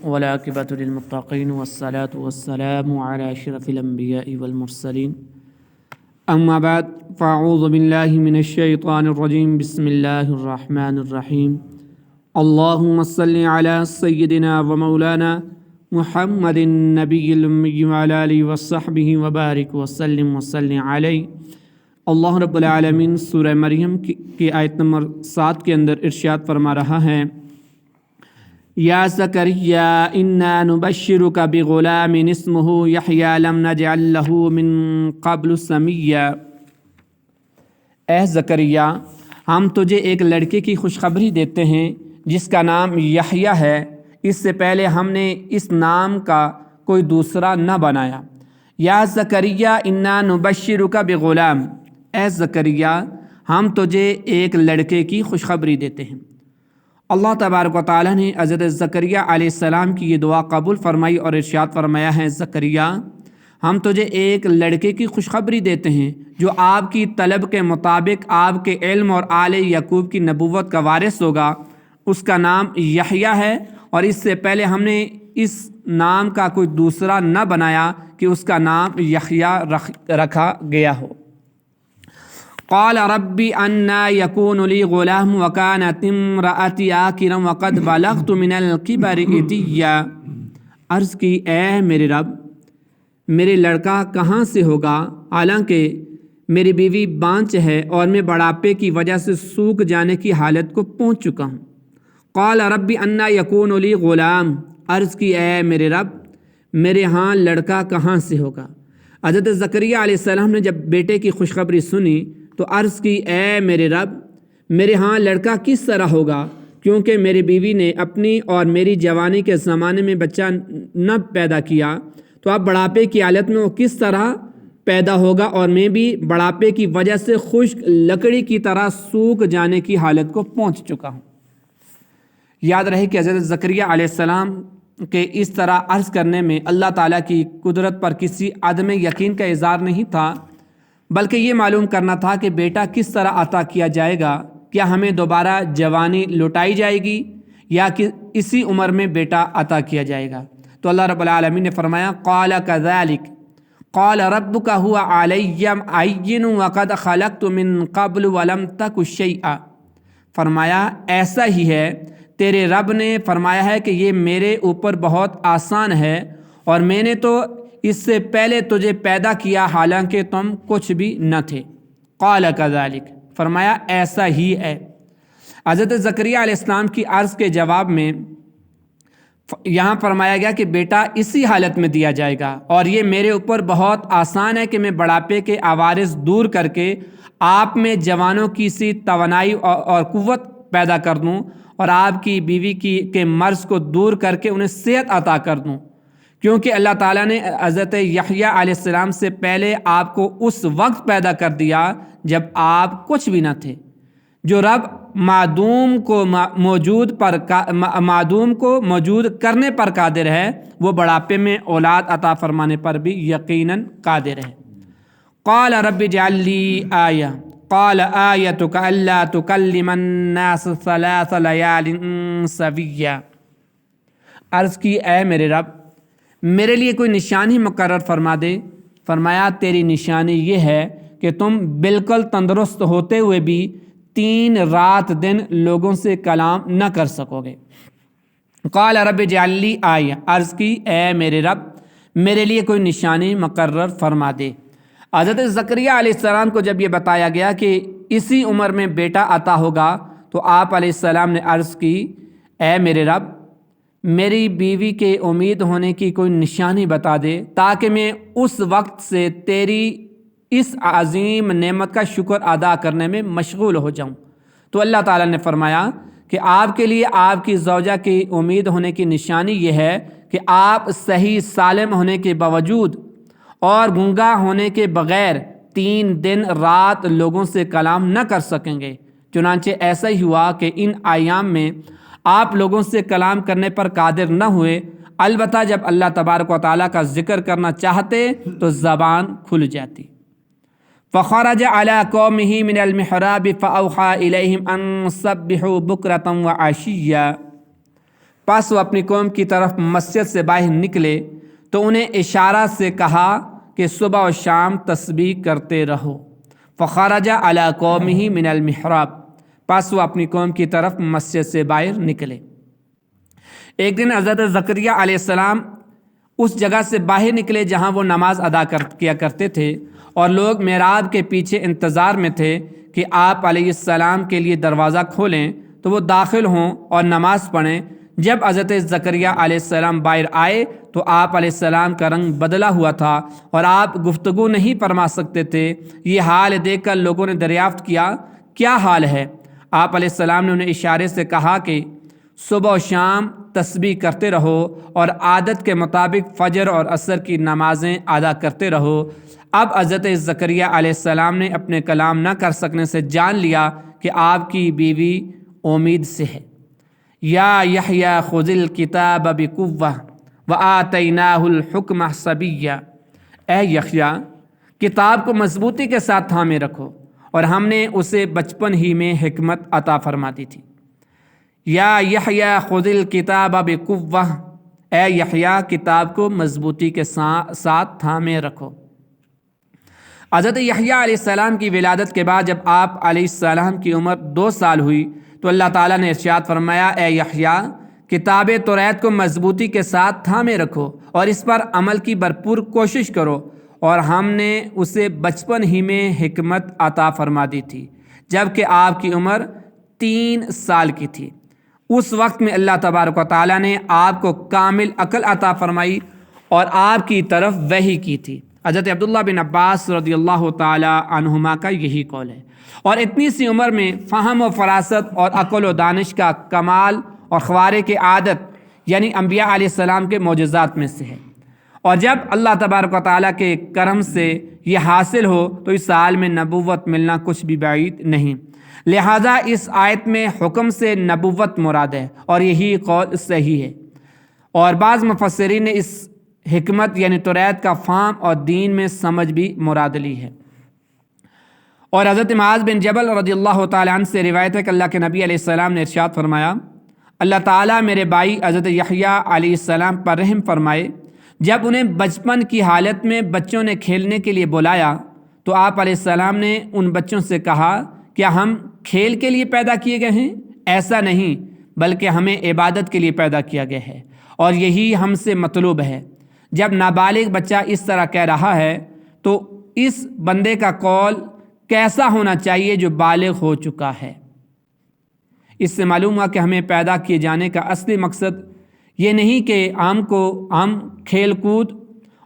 والعاقبۃ للمتقین والصلاة والسلام علی اشرف الانبیاء والمرسلین اما بعد فاعوذ باللہ من الشیطان الرجیم بسم اللہ الرحمن الرحیم اللہم صلی علی سیدنا و مولانا محمد النبی الامی وعلی آلہ وصحبہ وبارک وسلم علیہ۔ اللہ رب العالمین سورہ مریم کی آیت نمبر 7 کے اندر ارشاد فرما رہا ہے، یا زکریا انا نبشرک بغلام اسمہ یحییٰ لم نجعل لہ من قبل سمیا۔ اے زکریا، ہم تجھے ایک لڑکے کی خوشخبری دیتے ہیں جس کا نام یحییٰ ہے، اس سے پہلے ہم نے اس نام کا کوئی دوسرا نہ بنایا۔ یا زکریا انا نبشرک بغلام، اے زکریا ہم تجھے ایک لڑکے کی خوشخبری دیتے ہیں۔ اللہ تبارک و تعالیٰ نے حضرت زکریا علیہ السلام کی یہ دعا قبول فرمائی اور ارشاد فرمایا ہے، زکریا ہم تجھے ایک لڑکے کی خوشخبری دیتے ہیں جو آپ کی طلب کے مطابق آپ کے علم اور آل یعقوب کی نبوت کا وارث ہوگا۔ اس کا نام یحییٰ ہے اور اس سے پہلے ہم نے اس نام کا کوئی دوسرا نہ بنایا کہ اس کا نام یحییٰ رکھا گیا ہو۔ قال رب انا یکون لی غلام وکانت امرأتی عاقرا وقد بلغت من الکبر عتیا۔ عرض کی، اے میرے رب میرے لڑکا کہاں سے ہوگا، حالانکہ میری بیوی بانجھ ہے اور میں بڑھاپے کی وجہ سے سوکھ جانے کی حالت کو پہنچ چکا ہوں۔ قال رب انا یکون لی غلام، عرض کی، اے میرے رب میرے ہاں لڑکا کہاں سے ہوگا۔ حضرت زکریا علیہ السلام نے جب بیٹے کی خوشخبری سنی تو عرض کی، اے میرے رب میرے ہاں لڑکا کس طرح ہوگا، کیونکہ میری بیوی نے اپنی اور میری جوانی کے زمانے میں بچہ نہ پیدا کیا، تو اب بڑھاپے کی حالت میں وہ کس طرح پیدا ہوگا، اور میں بھی بڑھاپے کی وجہ سے خشک لکڑی کی طرح سوکھ جانے کی حالت کو پہنچ چکا ہوں۔ یاد رہے کہ حضرت زکریا علیہ السلام کے اس طرح عرض کرنے میں اللہ تعالیٰ کی قدرت پر کسی عدم یقین کا اظہار نہیں تھا، بلکہ یہ معلوم کرنا تھا کہ بیٹا کس طرح عطا کیا جائے گا۔ کیا ہمیں دوبارہ جوانی لوٹائی جائے گی یا کہ اسی عمر میں بیٹا عطا کیا جائے گا؟ تو اللہ رب العالمین نے فرمایا، قال کذالک قال ربک هو علی ہین وقد خلقت من قبل ولم تک شیئا۔ فرمایا ایسا ہی ہے، تیرے رب نے فرمایا ہے کہ یہ میرے اوپر بہت آسان ہے اور میں نے تو اس سے پہلے تجھے پیدا کیا حالانکہ تم کچھ بھی نہ تھے۔ قال کذالک، فرمایا ایسا ہی ہے۔ حضرت زکریا علیہ السلام کی عرض کے جواب میں یہاں فرمایا گیا کہ بیٹا اسی حالت میں دیا جائے گا، اور یہ میرے اوپر بہت آسان ہے کہ میں بڑھاپے کے عوارض دور کر کے آپ میں جوانوں کی سی توانائی اور قوت پیدا کر دوں، اور آپ کی بیوی کے مرض کو دور کر کے انہیں صحت عطا کر دوں، کیونکہ اللہ تعالیٰ نے حضرت یحییٰ علیہ السلام سے پہلے آپ کو اس وقت پیدا کر دیا جب آپ کچھ بھی نہ تھے۔ جو رب معدوم کو موجود کرنے پر قادر ہے، وہ بڑھاپے میں اولاد عطا فرمانے پر بھی یقیناً قادر ہے۔ قال رب اجعل لی آیہ قال آیتک الا تکلم الناس ثلاث لیال سویا۔ عرض کی، اے میرے رب میرے لیے کوئی نشانی مقرر فرما دے۔ فرمایا تیری نشانی یہ ہے کہ تم بالکل تندرست ہوتے ہوئے بھی 3 رات دن لوگوں سے کلام نہ کر سکو گے۔ قال رب اجعل لی آیہ، عرض کی، اے میرے رب میرے لیے کوئی نشانی مقرر فرما دے۔ حضرت زکریا علیہ السلام کو جب یہ بتایا گیا کہ اسی عمر میں بیٹا عطا ہوگا تو آپ علیہ السلام نے عرض کی، اے میرے رب میری بیوی کے امید ہونے کی کوئی نشانی بتا دے تاکہ میں اس وقت سے تیری اس عظیم نعمت کا شکر ادا کرنے میں مشغول ہو جاؤں۔ تو اللہ تعالیٰ نے فرمایا کہ آپ کے لیے آپ کی زوجہ کی امید ہونے کی نشانی یہ ہے کہ آپ صحیح سالم ہونے کے باوجود اور گنگا ہونے کے بغیر 3 دن رات لوگوں سے کلام نہ کر سکیں گے۔ چنانچہ ایسا ہی ہوا کہ ان ایام میں آپ لوگوں سے کلام کرنے پر قادر نہ ہوئے، البتہ جب اللہ تبارک و تعالیٰ کا ذکر کرنا چاہتے تو زبان کھل جاتی۔ فخرج على قومه من المحراب فأوحى إليهم أن سبحوا بكرة وعشيا۔ پس وہ اپنی قوم کی طرف مسجد سے باہر نکلے تو انہیں اشارہ سے کہا کہ صبح و شام تسبیح کرتے رہو۔ فخرج علی قومہ من المحراب، پس وہ اپنی قوم کی طرف مسجد سے باہر نکلے۔ ایک دن حضرت زکریا علیہ السلام اس جگہ سے باہر نکلے جہاں وہ نماز ادا کیا کرتے تھے، اور لوگ محراب کے پیچھے انتظار میں تھے کہ آپ علیہ السلام کے لیے دروازہ کھولیں تو وہ داخل ہوں اور نماز پڑھیں۔ جب حضرت زکریا علیہ السلام باہر آئے تو آپ علیہ السلام کا رنگ بدلا ہوا تھا اور آپ گفتگو نہیں فرما سکتے تھے۔ یہ حال دیکھ کر لوگوں نے دریافت کیا، کیا حال ہے؟ آپ علیہ السلام نے انہیں اشارے سے کہا کہ صبح و شام تسبیح کرتے رہو اور عادت کے مطابق فجر اور عصر کی نمازیں ادا کرتے رہو۔ اب حضرت زکریا علیہ السلام نے اپنے کلام نہ کر سکنے سے جان لیا کہ آپ کی بیوی امید سے ہے۔ یا یحییٰ خذ الکتاب بقوۃ وآتیناہ الحکم صبیا، اے یحییٰ کتاب کو مضبوطی کے ساتھ تھامے رکھو اور ہم نے اسے بچپن ہی میں حکمت عطا فرما دی تھی۔ یا یحییٰ خذ الکتاب بقوۃ، اے یحییٰ کتاب کو مضبوطی کے ساتھ تھامے رکھو۔ حضرت یحییٰ علیہ السلام کی ولادت کے بعد جب آپ علیہ السلام کی عمر 2 سال ہوئی تو اللہ تعالیٰ نے ارشاد فرمایا، اے یحییٰ کتاب توریت کو مضبوطی کے ساتھ تھامے رکھو اور اس پر عمل کی بھرپور کوشش کرو، اور ہم نے اسے بچپن ہی میں حکمت عطا فرما دی تھی جب کہ آپ کی عمر 3 سال کی تھی۔ اس وقت میں اللہ تبارک و تعالیٰ نے آپ کو کامل عقل عطا فرمائی اور آپ کی طرف وحی کی تھی۔ حضرت عبداللہ بن عباس رضی اللہ تعالیٰ عنہما کا یہی قول ہے، اور اتنی سی عمر میں فہم و فراست اور عقل و دانش کا کمال اور خوارق عادت یعنی انبیاء علیہ السلام کے معجزات میں سے ہے، اور جب اللہ تبارک و تعالیٰ کے کرم سے یہ حاصل ہو تو اس حال میں نبوت ملنا کچھ بھی بعید نہیں۔ لہٰذا اس آیت میں حکم سے نبوت مراد ہے اور یہی قول صحیح ہے، اور بعض مفسرین نے اس حکمت یعنی توریت کا فہم اور دین میں سمجھ بھی مراد لی ہے۔ اور حضرت معاذ بن جبل رضی اللہ تعالیٰ عنہ سے روایت ہے کہ اللہ کے نبی علیہ السلام نے ارشاد فرمایا، اللہ تعالیٰ میرے بھائی حضرت یحییٰ علیہ السلام پر رحم فرمائے، جب انہیں بچپن کی حالت میں بچوں نے کھیلنے کے لیے بلایا تو آپ علیہ السلام نے ان بچوں سے کہا، کیا ہم کھیل کے لیے پیدا کیے گئے ہیں؟ ایسا نہیں، بلکہ ہمیں عبادت کے لیے پیدا کیا گیا ہے اور یہی ہم سے مطلوب ہے۔ جب نابالغ بچہ اس طرح کہہ رہا ہے تو اس بندے کا قول کیسا ہونا چاہیے جو بالغ ہو چکا ہے؟ اس سے معلوم ہوا کہ ہمیں پیدا کیے جانے کا اصلی مقصد یہ نہیں کہ ہم کھیل کود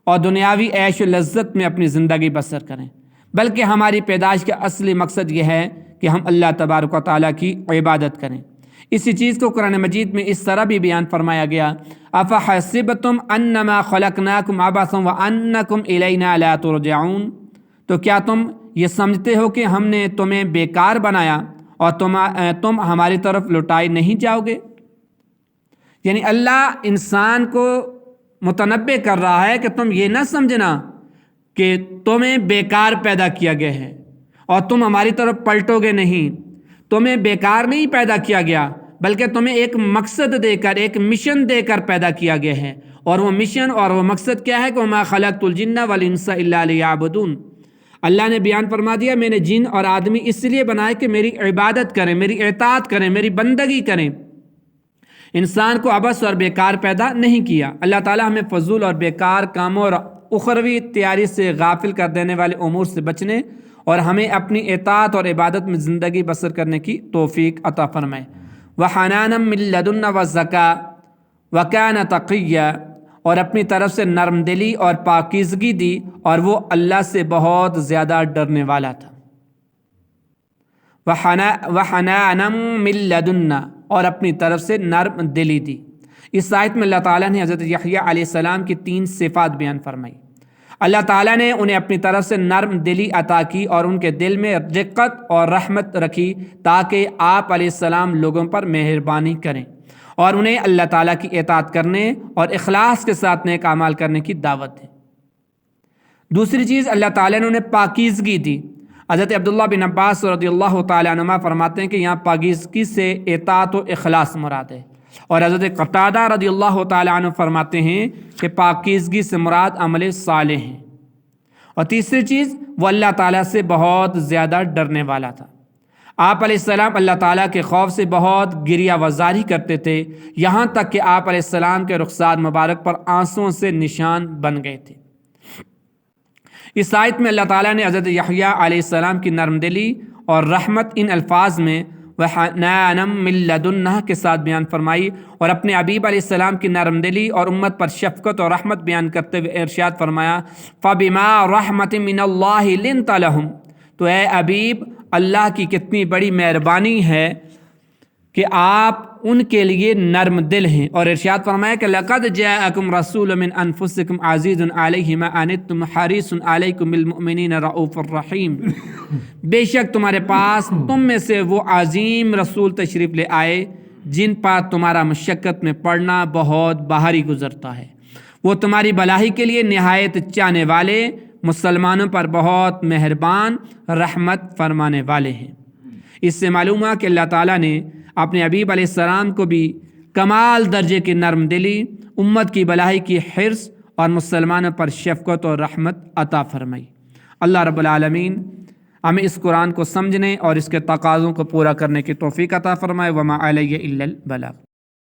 اور دنیاوی عیش و لذت میں اپنی زندگی بسر کریں، بلکہ ہماری پیدائش کا اصلی مقصد یہ ہے کہ ہم اللہ تبارک و تعالیٰ کی عبادت کریں۔ اسی چیز کو قرآن مجید میں اس طرح بھی بیان فرمایا گیا، افحسبتم انما خلقناکم عبثا وانکم الینا لا ترجعون، تو کیا تم یہ سمجھتے ہو کہ ہم نے تمہیں بیکار بنایا اور تم ہماری طرف لوٹائے نہیں جاؤ گے؟ یعنی اللہ انسان کو متنبہ کر رہا ہے کہ تم یہ نہ سمجھنا کہ تمہیں بیکار پیدا کیا گیا ہے اور تم ہماری طرف پلٹو گے نہیں۔ تمہیں بیکار نہیں پیدا کیا گیا، بلکہ تمہیں ایک مقصد دے کر، ایک مشن دے کر پیدا کیا گیا ہے، اور وہ مشن اور وہ مقصد کیا ہے کہ وَمَا خَلَقْتُ الْجِنَّ وَالْإِنسَ إِلَّا لِيَعْبُدُونَ۔ اللہ نے بیان فرما دیا، میں نے جن اور آدمی اس لیے بنائے کہ میری عبادت کریں، میری اطاعت کریں، میری بندگی کریں۔ انسان کو عبث اور بیکار پیدا نہیں کیا۔ اللہ تعالیٰ ہمیں فضول اور بیکار کاموں اور اخروی تیاری سے غافل کر دینے والے امور سے بچنے اور ہمیں اپنی اطاعت اور عبادت میں زندگی بسر کرنے کی توفیق عطا فرمائے۔ وَحَنَانًا مِن لَّدُنَّا وَزَكَاةً وَكَانَ تَقِيًّا، اور اپنی طرف سے نرم دلی اور پاکیزگی دی اور وہ اللہ سے بہت زیادہ ڈرنے والا تھا۔ وَحَنَانًا مِن لَّدُنَّا، اور اپنی طرف سے نرم دلی دی۔ اس آیت میں اللہ تعالیٰ نے حضرت یحییٰ علیہ السلام کی 3 صفات بیان فرمائی۔ اللہ تعالیٰ نے انہیں اپنی طرف سے نرم دلی عطا کی اور ان کے دل میں رقت اور رحمت رکھی تاکہ آپ علیہ السلام لوگوں پر مہربانی کریں اور انہیں اللہ تعالیٰ کی اطاعت کرنے اور اخلاص کے ساتھ نیک اعمال کرنے کی دعوت دیں۔ دوسری چیز، اللہ تعالیٰ نے انہیں پاکیزگی دی۔ حضرت عبداللہ بن عباس رضی اللہ تعالیٰ عنہما فرماتے ہیں کہ یہاں پاکیزگی سے اطاعت و اخلاص مراد ہے، اور حضرت قتادہ رضی اللہ تعالیٰ عنہ فرماتے ہیں کہ پاکیزگی سے مراد عمل صالح ہیں۔ اور تیسری چیز، وہ اللہ تعالیٰ سے بہت زیادہ ڈرنے والا تھا۔ آپ علیہ السلام اللہ تعالیٰ کے خوف سے بہت گریہ وزاری کرتے تھے، یہاں تک کہ آپ علیہ السلام کے رخسار مبارک پر آنسوؤں سے نشان بن گئے تھے۔ اس آیت میں اللہ تعالیٰ نے حضرت یحییٰ علیہ السلام کی نرم دلی اور رحمت ان الفاظ میں وَحَنَانًا مِن لَدُنَّا کے ساتھ بیان فرمائی، اور اپنے حبیب علیہ السلام کی نرم دلی اور امت پر شفقت اور رحمت بیان کرتے ہوئے ارشاد فرمایا فَبِمَا رَحْمَةٍ مِّنَ اللَّهِ لِنْتَ لَهُمْ، تو اے حبیب اللہ کی کتنی بڑی مہربانی ہے کہ آپ ان کے لیے نرم دل ہیں۔ اور ارشاد فرمایا کہ لَقَدْ جَاءَكُمْ رَسُولٌ مِّنْ أَنفُسِكُمْ عَزِيزٌ عَلَيْهِ مَا عَنِتُّمْ حَرِيصٌ عَلَيْكُمْ بِالْمُؤْمِنِينَ رَءُوفٌ رَحِيمٌ، بے شک تمہارے پاس تم میں سے وہ عظیم رسول تشریف لے آئے جن پر تمہارا مشقت میں پڑنا بہت بھاری گزرتا ہے، وہ تمہاری بھلائی کے لیے نہایت چاہنے والے، مسلمانوں پر بہت مہربان، رحمت فرمانے والے ہیں۔ اس سے معلوم ہوا کہ اللہ تعالیٰ نے اپنے حبیب علیہ السلام کو بھی کمال درجے کی نرم دلی، امت کی بھلائی کی حرص اور مسلمانوں پر شفقت اور رحمت عطا فرمائی۔ اللہ رب العالمین ہمیں اس قرآن کو سمجھنے اور اس کے تقاضوں کو پورا کرنے کی توفیق عطا فرمائے۔ وما علیہ الا البلاغ۔